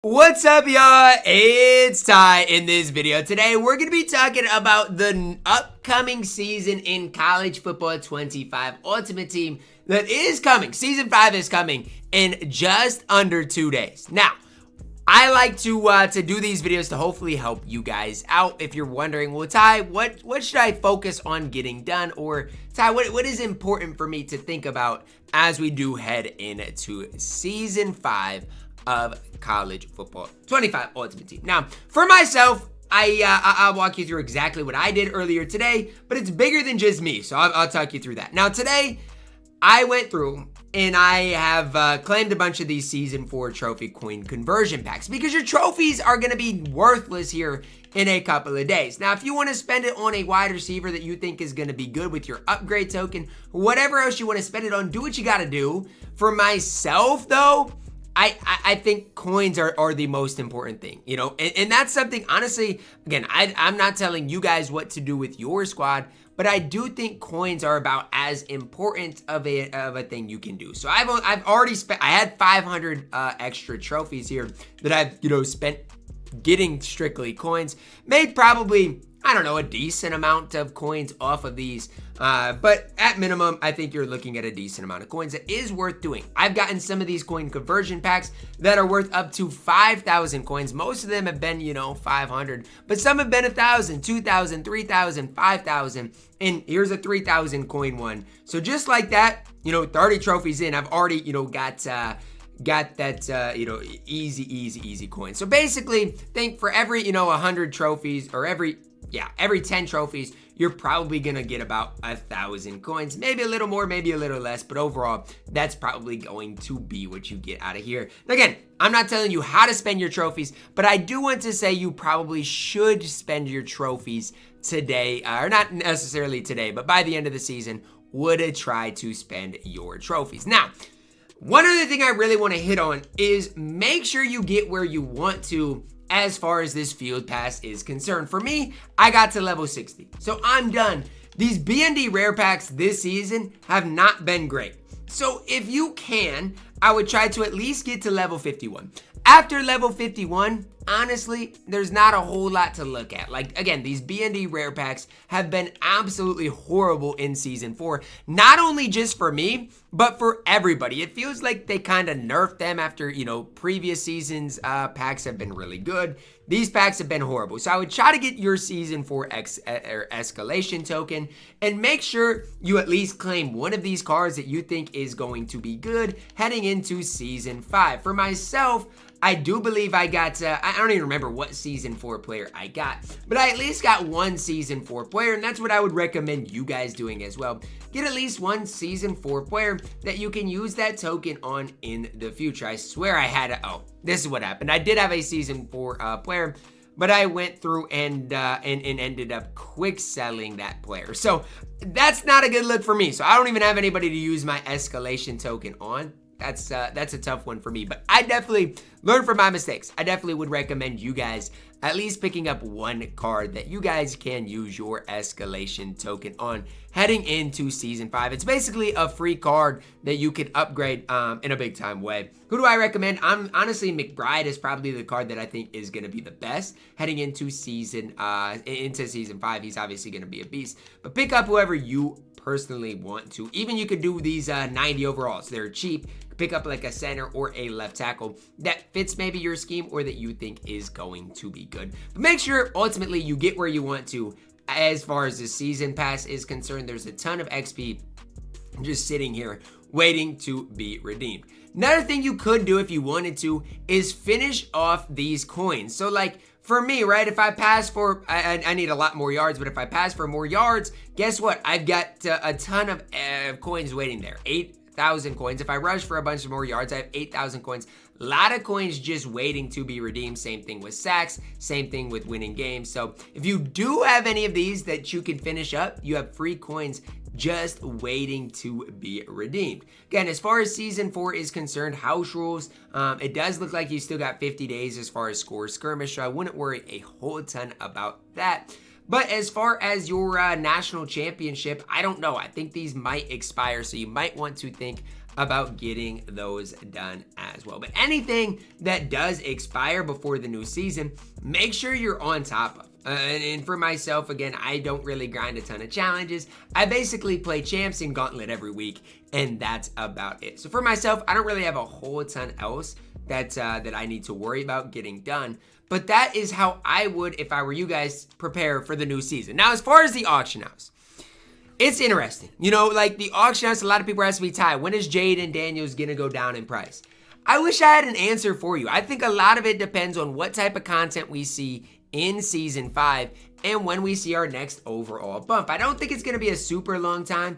What's up, y'all? It's Ty. In this video today, we're going to be talking about the upcoming season in college football 25 Ultimate Team that is coming. Season 5 is coming in just under 2 days. Now, I like to do these videos to hopefully help you guys out. If you're wondering, well, Ty, what should I focus on getting done? Or Ty, what is important for me to think about as we do head into season 5 of college football 25 Ultimate Team? Now, for myself, I'll walk you through exactly what I did earlier today, but it's bigger than just me, so I'll talk you through that. Now, today, I went through and I have claimed a bunch of these Season 4 trophy coin conversion packs because your trophies are going to be worthless here in a couple of days. Now, if you want to spend it on a wide receiver that you think is going to be good with your upgrade token, whatever else you want to spend it on, do what you got to do. For myself, though, I think coins are the most important thing, you know, and that's something, honestly, again, I'm not telling you guys what to do with your squad, but I do think coins are about as important of a thing you can do. So I've already spent, I had 500 extra trophies here that I've, spent getting strictly coins, made probably, I don't know, a decent amount of coins off of these. But at minimum, I think you're looking at a decent amount of coins that is worth doing. I've gotten some of these coin conversion packs that are worth up to 5,000 coins. Most of them have been, 500, but some have been 1,000, 2,000, 3,000, 5,000. And here's a 3,000 coin one. So just like that, 30 trophies in, I've already, got that, easy coin. So basically, think for every, 100 trophies or every 10 trophies, you're probably going to get about 1,000 coins. Maybe a little more, maybe a little less, but overall, that's probably going to be what you get out of here. And again, I'm not telling you how to spend your trophies, but I do want to say you probably should spend your trophies today, or not necessarily today, but by the end of the season, would try to spend your trophies. Now, one other thing I really want to hit on is make sure you get where you want to as far as this field pass is concerned. For me, I got to level 60, so I'm done. These BND rare packs this season have not been great. So if you can, I would try to at least get to level 51. After level 51, honestly, there's not a whole lot to look at. Like, again, these BND rare packs have been absolutely horrible in Season 4. Not only just for me, but for everybody. It feels like they kind of nerfed them after, previous seasons' packs have been really good. These packs have been horrible. So I would try to get your Season 4 escalation token and make sure you at least claim one of these cards that you think is going to be good heading into Season 5. For myself, I do believe I got, I don't even remember what Season 4 player I got, but I at least got one Season 4 player, and that's what I would recommend you guys doing as well. Get at least one Season 4 player that you can use that token on in the future. I swear I had this is what happened. I did have a Season 4 player, but I went through and ended up quick selling that player. So that's not a good look for me. So I don't even have anybody to use my escalation token on. That's a tough one for me, but I definitely learned from my mistakes. I definitely would recommend you guys at least picking up one card that you guys can use your escalation token on heading into Season 5. It's basically a free card that you can upgrade in a big time way. Who do I recommend? Honestly, McBride is probably the card that I think is going to be the best heading into Season 5. He's obviously going to be a beast, but pick up whoever you personally want to. Even you could do these 90 overalls. They're cheap. Pick up like a center or a left tackle that fits maybe your scheme or that you think is going to be good. But make sure ultimately you get where you want to. As far as the season pass is concerned, there's a ton of XP just sitting here waiting to be redeemed. Another thing you could do if you wanted to is finish off these coins. So like for me, right, if I pass for, I need a lot more yards, but if I pass for more yards, guess what? I've got a ton of coins waiting there. 8,000 coins. If I rush for a bunch of more yards, I have 8,000 coins. A lot of coins just waiting to be redeemed. Same thing with sacks. Same thing with winning games. So if you do have any of these that you can finish up, you have free coins just waiting to be redeemed. Again, as far as Season 4 is concerned, house rules, it does look like you still got 50 days as far as score skirmish, so I wouldn't worry a whole ton about that. But as far as your national championship, I don't know. I think these might expire, so you might want to think about getting those done as well. But anything that does expire before the new season, make sure you're on top of. And for myself, again, I don't really grind a ton of challenges. I basically play champs and gauntlet every week, and that's about it. So for myself, I don't really have a whole ton else that I need to worry about getting done. But that is how I would, if I were you guys, prepare for the new season. Now, as far as the auction house, it's interesting. You know, like the auction house, a lot of people ask me, Ty, when is Jaden Daniels going to go down in price? I wish I had an answer for you. I think a lot of it depends on what type of content we see in season 5 and when we see our next overall bump. I don't think it's going to be a super long time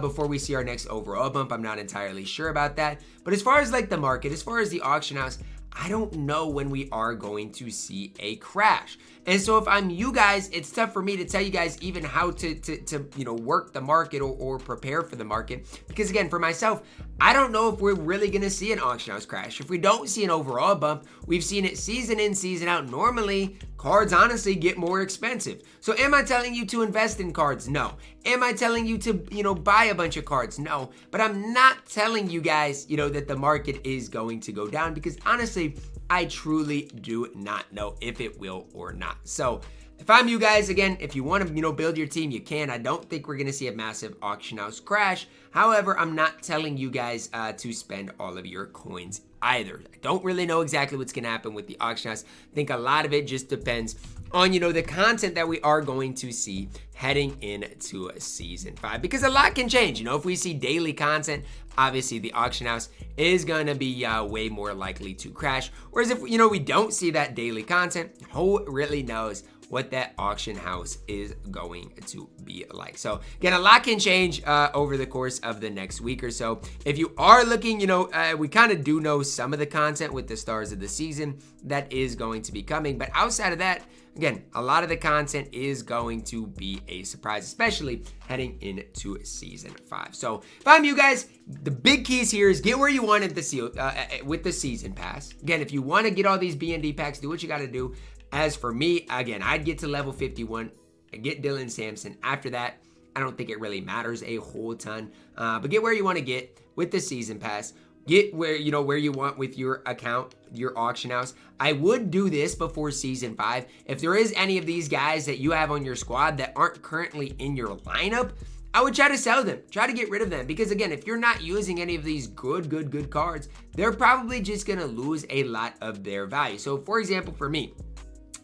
before we see our next overall bump. I'm not entirely sure about that. But as far as like the market, as far as the auction house, I don't know when we are going to see a crash. And so if I'm you guys, it's tough for me to tell you guys even how to you know, work the market or prepare for the market. Because again, for myself, I don't know if we're really going to see an auction house crash. If we don't see an overall bump, we've seen it season in, season out. Normally, cards honestly get more expensive. So am I telling you to invest in cards? No. Am I telling you to, you know, buy a bunch of cards? No. But I'm not telling you guys, you know, that the market is going to go down, because honestly, I truly do not know if it will or not. So if I'm you guys, again, if you want to, you know, build your team, you can. I don't think we're going to see a massive auction house crash. However, I'm not telling you guys to spend all of your coins either. I don't really know exactly what's going to happen with the auction house. I think a lot of it just depends on, you know, the content that we are going to see heading into season 5, because a lot can change. You know, if we see daily content, obviously the auction house is going to be way more likely to crash. Whereas if, you know, we don't see that daily content, who really knows what that auction house is going to be like. So again, a lot can change over the course of the next week or so. If you are looking, you know, we kind of do know some of the content with the stars of the season that is going to be coming. But outside of that, again, a lot of the content is going to be a surprise, especially heading into season 5. So if I'm you guys, the big keys here is get where you want at the with the season pass. Again, if you want to get all these BND packs, do what you got to do. As for me, again, I'd get to level 51, I get Dylan Sampson. After that, I don't think it really matters a whole ton, but get where you want to get with the season pass. Get where, you know, where you want with your account, your auction house. I would do this before season 5. If there is any of these guys that you have on your squad that aren't currently in your lineup, I would try to sell them, try to get rid of them. Because again, if you're not using any of these good cards, they're probably just going to lose a lot of their value. So for example, for me,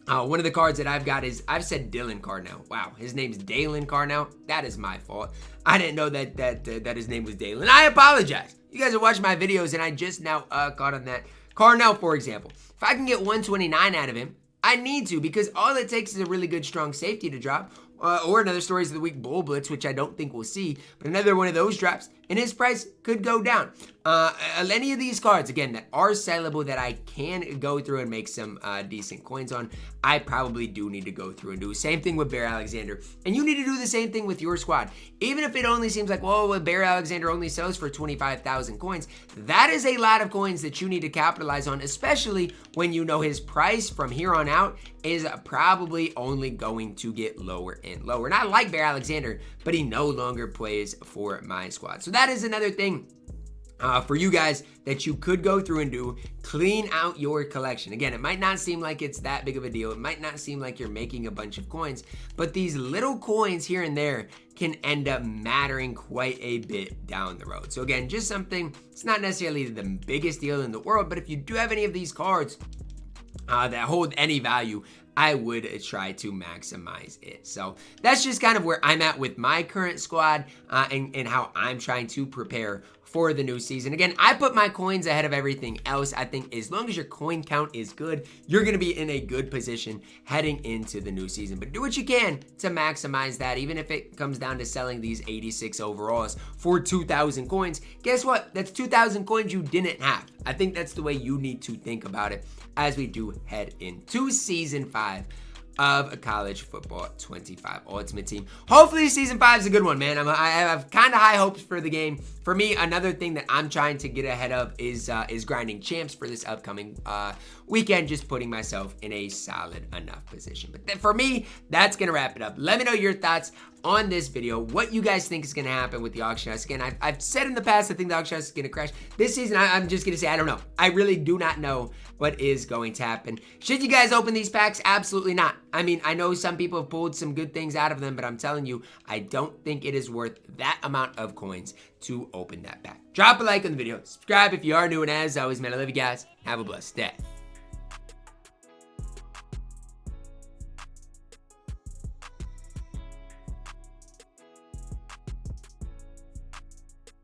one of the cards that I've got is, I've said Dylan Carnell. Wow, his name's Dalen Carnell. That is my fault. I didn't know that his name was Dalen. I apologize. You guys are watching my videos and I just now caught on that. Carnell, for example, if I can get 129 out of him, I need to, because all it takes is a really good strong safety to drop, or another Stories of the Week Bull Blitz, which I don't think we'll see, but another one of those drops, and his price could go down. Any of these cards, again, that are sellable, that I can go through and make some decent coins on, I probably do need to go through and do. Same thing with Bear Alexander. And you need to do the same thing with your squad. Even if it only seems like, well, Bear Alexander only sells for 25,000 coins, that is a lot of coins that you need to capitalize on, especially when you know his price from here on out is probably only going to get lower and lower. And I like Bear Alexander, but he no longer plays for my squad. So that is another thing for you guys that you could go through and do. Clean out your collection. Again, it might not seem like it's that big of a deal. It might not seem like you're making a bunch of coins, but these little coins here and there can end up mattering quite a bit down the road. So again, just something, it's not necessarily the biggest deal in the world, but if you do have any of these cards that hold any value, I would try to maximize it. So that's just kind of where I'm at with my current squad and how I'm trying to prepare for the new season. Again, I put my coins ahead of everything else. I think as long as your coin count is good, you're going to be in a good position heading into the new season. But do what you can to maximize that, even if it comes down to selling these 86 overalls for 2,000 coins. Guess what? That's 2,000 coins you didn't have. I think that's the way you need to think about it as we do head into season 5 of a college football 25 ultimate team. Hopefully season 5 is a good one, man. I have kind of high hopes for the game. For me, another thing that I'm trying to get ahead of is grinding champs for this upcoming weekend, just putting myself in a solid enough position. But for me, that's gonna wrap it up. Let me know your thoughts on this video, what you guys think is going to happen with the auction house. Again, I've said in the past I think the auction house is going to crash. This season, I'm just going to say I don't know. I really do not know what is going to happen. Should you guys open these packs? Absolutely not. I mean, I know some people have pulled some good things out of them, but I'm telling you, I don't think it is worth that amount of coins to open that pack. Drop a like on the video. Subscribe if you are new, and as always, man, I love you guys. Have a blessed day.